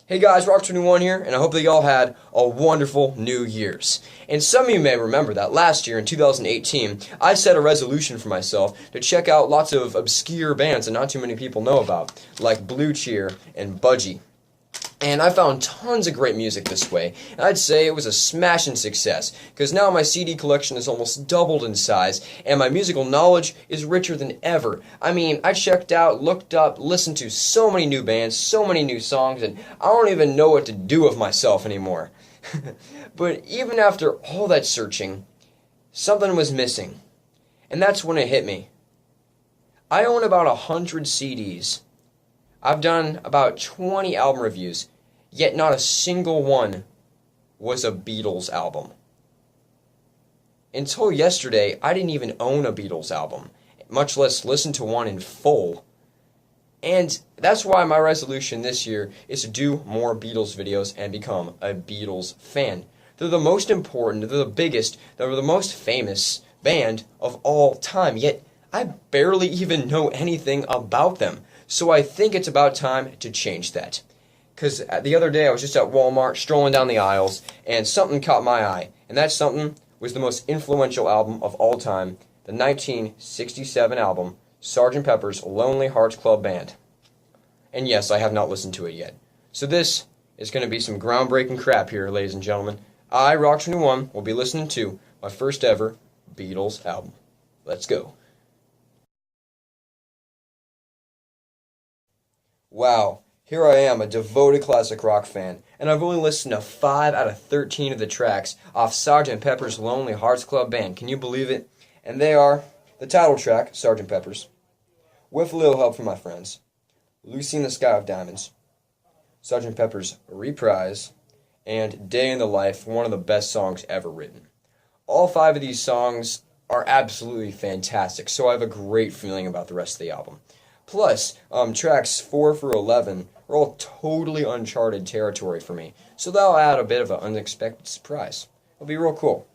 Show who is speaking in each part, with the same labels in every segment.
Speaker 1: Hey guys, Rock21 here, and I hope that y'all had a wonderful New Year's. And some of you may remember that last year, in 2018, I set a resolution for myself to check out lots of obscure bands that not too many people know about, like Blue Cheer and Budgie. And I found tons of great music this way, and I'd say it was a smashing success, because now my CD collection is almost doubled in size, and my musical knowledge is richer than ever. I mean, I checked out, looked up, listened to so many new bands, so many new songs, and I don't even know what to do with myself anymore. But even after all that searching, something was missing, and that's when it hit me. I own about 100 CDs. I've done about 20 album reviews, yet not a single one was a Beatles album. Until yesterday, I didn't even own a Beatles album, much less listen to one in full. And that's why my resolution this year is to do more Beatles videos and become a Beatles fan. They're the most important, they're the biggest, they're the most famous band of all time, yet I barely even know anything about them. So I think it's about time to change that. Because the other day I was just at Walmart strolling down the aisles and something caught my eye. And that something was the most influential album of all time, the 1967 album, Sgt. Pepper's Lonely Hearts Club Band. And yes, I have not listened to it yet. So this is going to be some groundbreaking crap here, ladies and gentlemen. I, Rock21, will be listening to my first ever Beatles album. Let's go. Wow, here I am, a devoted classic rock fan, and I've only listened to 5 out of 13 of the tracks off Sgt. Pepper's Lonely Hearts Club Band. Can you believe it? And they are the title track, Sgt. Pepper's, With a Little Help from My Friends, Lucy in the Sky of Diamonds, Sgt. Pepper's Reprise, and Day in the Life, one of the best songs ever written. All 5 of these songs are absolutely fantastic, so I have a great feeling about the rest of the album. Plus, tracks 4 through 11 are all totally uncharted territory for me, so that'll add a bit of an unexpected surprise. It'll be real cool.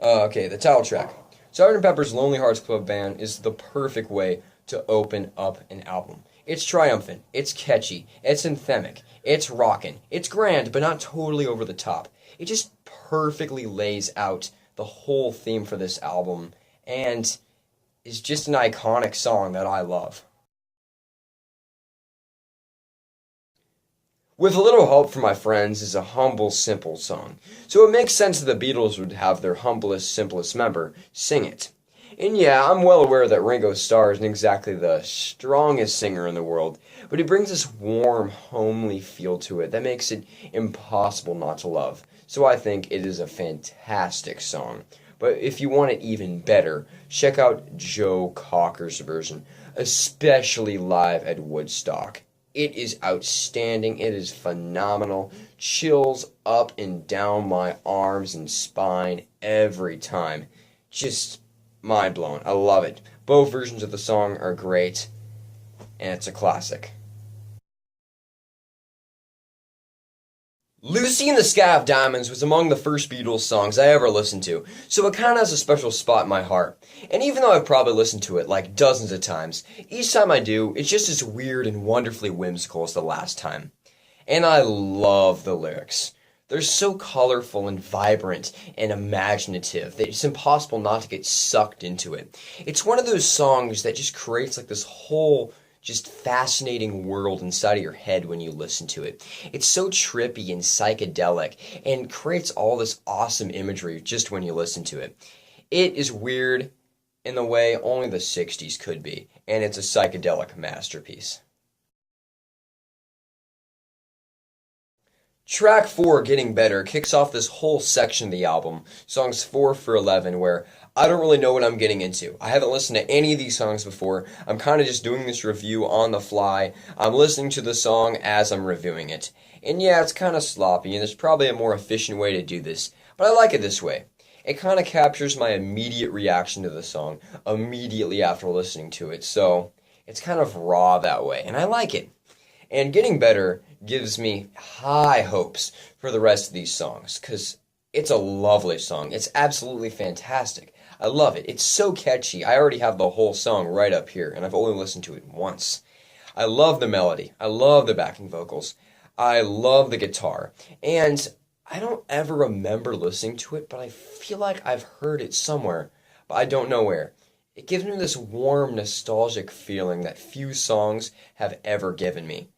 Speaker 1: Okay, the title track. Sgt. Pepper's Lonely Hearts Club Band is the perfect way to open up an album. It's triumphant, it's catchy, it's anthemic, it's rockin', it's grand, but not totally over the top. It just perfectly lays out the whole theme for this album, and is just an iconic song that I love. With a Little Help from My Friends is a humble, simple song, so it makes sense that the Beatles would have their humblest, simplest member sing it. And yeah, I'm well aware that Ringo Starr isn't exactly the strongest singer in the world, but he brings this warm, homely feel to it that makes it impossible not to love. So I think it is a fantastic song. But if you want it even better, check out Joe Cocker's version, especially live at Woodstock. It is outstanding, it is phenomenal, chills up and down my arms and spine every time. Just mind-blowing, I love it. Both versions of the song are great, and it's a classic. Lucy in the Sky of Diamonds was among the first Beatles songs I ever listened to, so it kinda has a special spot in my heart. And even though I've probably listened to it like dozens of times, each time I do, it's just as weird and wonderfully whimsical as the last time. And I love the lyrics. They're so colorful and vibrant and imaginative that it's impossible not to get sucked into it. It's one of those songs that just creates like this whole just fascinating world inside of your head when you listen to it. It's so trippy and psychedelic and creates all this awesome imagery just when you listen to it. It is weird in the way only the 60s could be, and it's a psychedelic masterpiece. Track 4, Getting Better, kicks off this whole section of the album, songs 4 through 11, where I don't really know what I'm getting into. I haven't listened to any of these songs before. I'm kind of just doing this review on the fly. I'm listening to the song as I'm reviewing it. And yeah, it's kind of sloppy, and there's probably a more efficient way to do this, but I like it this way. It kind of captures my immediate reaction to the song immediately after listening to it, so it's kind of raw that way, and I like it. And Getting Better gives me high hopes for the rest of these songs, because it's a lovely song. It's absolutely fantastic. I love it. It's so catchy. I already have the whole song right up here, and I've only listened to it once. I love the melody. I love the backing vocals. I love the guitar, and I don't ever remember listening to it, but I feel like I've heard it somewhere, but I don't know where. It gives me this warm, nostalgic feeling that few songs have ever given me.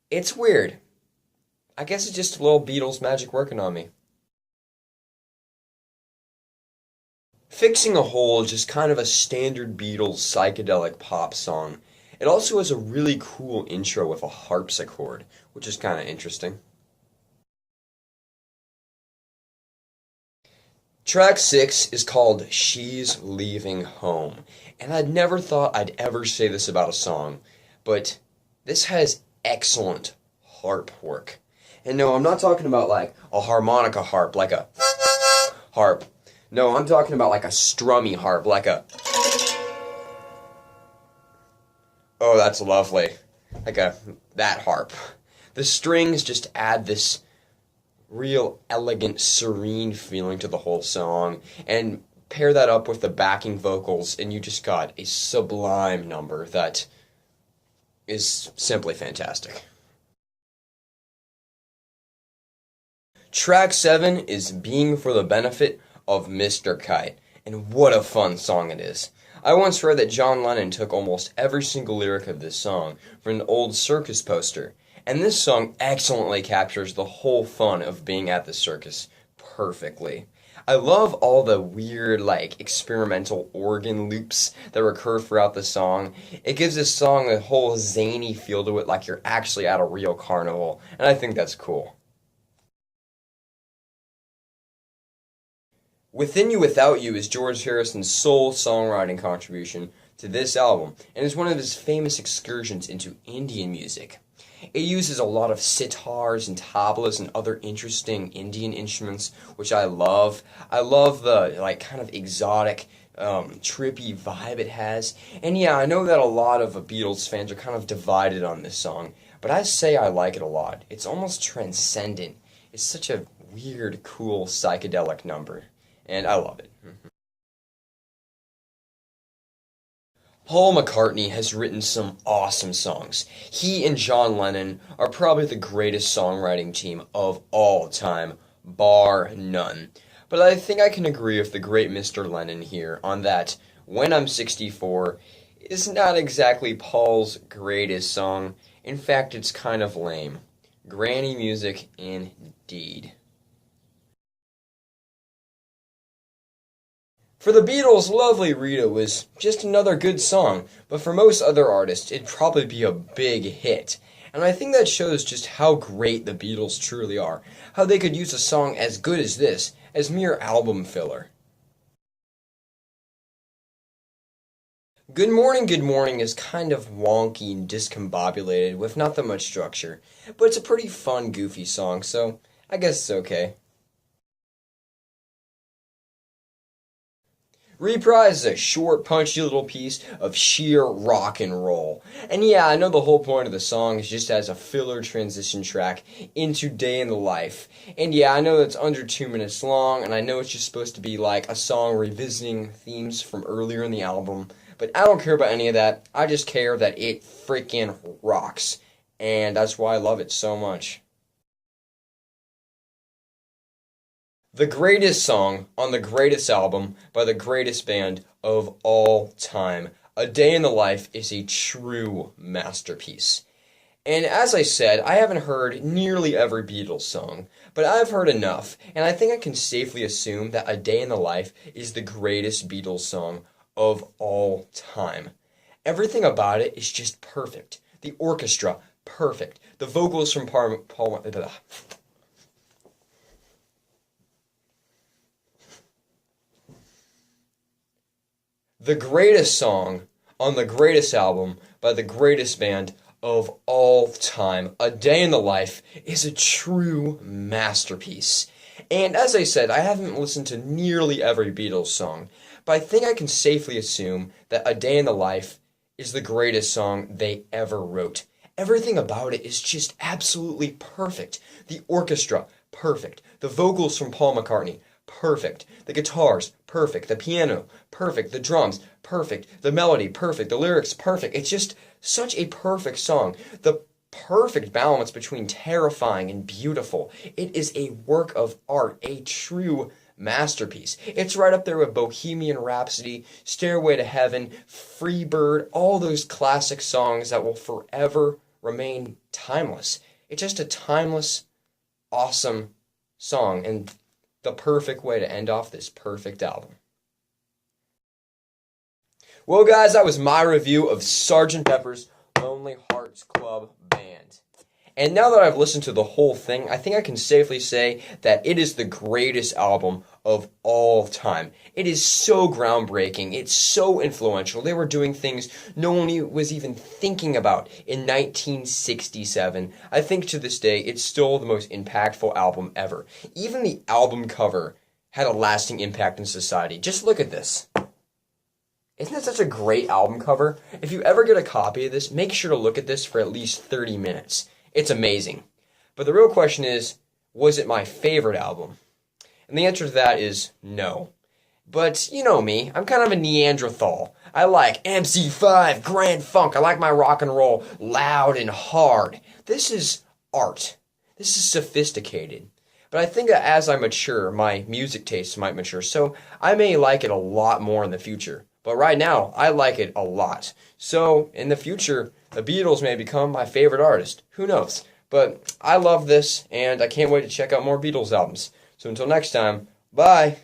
Speaker 1: It's weird. I guess it's just a little Beatles magic working on me. Fixing a Hole is just kind of a standard Beatles psychedelic pop song. It also has a really cool intro with a harpsichord, which is kind of interesting. Track 6 is called She's Leaving Home, and I'd never thought I'd ever say this about a song, but this has excellent harp work. And no, I'm not talking about like a harmonica harp, like a harp. No, I'm talking about like a strummy harp, like a. Oh, that's lovely. Like that harp. The strings just add this real elegant, serene feeling to the whole song, and pair that up with the backing vocals, and you just got a sublime number that is simply fantastic. Track 7 is Being for the Benefit of Mr. Kite, and what a fun song it is. I once read that John Lennon took almost every single lyric of this song from an old circus poster, and this song excellently captures the whole fun of being at the circus perfectly. I love all the weird, like, experimental organ loops that recur throughout the song. It gives this song a whole zany feel to it, like you're actually at a real carnival, and I think that's cool. Within You Without You is George Harrison's sole songwriting contribution to this album, and is one of his famous excursions into Indian music. It uses a lot of sitars and tablas and other interesting Indian instruments, which I love. I love the like kind of exotic, trippy vibe it has. And yeah, I know that a lot of Beatles fans are kind of divided on this song, but I say I like it a lot. It's almost transcendent. It's such a weird, cool, psychedelic number, and I love it. Paul McCartney has written some awesome songs. He and John Lennon are probably the greatest songwriting team of all time, bar none. But I think I can agree with the great Mr. Lennon here on that When I'm 64 is not exactly Paul's greatest song. In fact, it's kind of lame. Granny music indeed. For the Beatles, Lovely Rita was just another good song, but for most other artists, it'd probably be a big hit. And I think that shows just how great the Beatles truly are, how they could use a song as good as this as mere album filler. Good Morning is kind of wonky and discombobulated with not that much structure, but it's a pretty fun, goofy song, so I guess it's okay. Reprise is a short, punchy little piece of sheer rock and roll. And yeah, I know the whole point of the song is just as a filler transition track into Day in the Life. And yeah, I know that's under 2 minutes long, and I know it's just supposed to be like a song revisiting themes from earlier in the album. But I don't care about any of that. I just care that it freaking rocks. And that's why I love it so much. The greatest song on the greatest album by the greatest band of all time, A Day in the Life, is a true masterpiece. And as I said, I haven't heard nearly every Beatles song, but I've heard enough, and I think I can safely assume that A Day in the Life is the greatest Beatles song of all time. Everything about it is just perfect. The orchestra, perfect. The vocals from Paul. The greatest song on the greatest album by the greatest band of all time, A Day in the Life, is a true masterpiece. And as I said, I haven't listened to nearly every Beatles song, but I think I can safely assume that A Day in the Life is the greatest song they ever wrote. Everything about it is just absolutely perfect. The orchestra, perfect. The vocals from Paul McCartney, perfect. The guitars, perfect. The piano, perfect. The drums, perfect. The melody, perfect. The lyrics, perfect. It's just such a perfect song. The perfect balance between terrifying and beautiful. It is a work of art, a true masterpiece. It's right up there with Bohemian Rhapsody, Stairway to Heaven, Freebird, all those classic songs that will forever remain timeless. It's just a timeless, awesome song, and the perfect way to end off this perfect album. Well, guys, that was my review of Sgt. Pepper's Lonely Hearts Club Band. And now that I've listened to the whole thing, I think I can safely say that it is the greatest album of all time. It is so groundbreaking. It's so influential. They were doing things no one was even thinking about in 1967. I think to this day, it's still the most impactful album ever. Even the album cover had a lasting impact in society. Just look at this. Isn't that such a great album cover? If you ever get a copy of this, make sure to look at this for at least 30 minutes. It's amazing. But the real question is, was it my favorite album? And the answer to that is no. But you know me, I'm kind of a Neanderthal. I like MC5, Grand Funk. I like my rock and roll loud and hard. This is art. This is sophisticated. But I think that as I mature, my music tastes might mature, so I may like it a lot more in the future. But right now, I like it a lot. So, in the future, the Beatles may become my favorite artist. Who knows? But I love this, and I can't wait to check out more Beatles albums. So until next time, bye!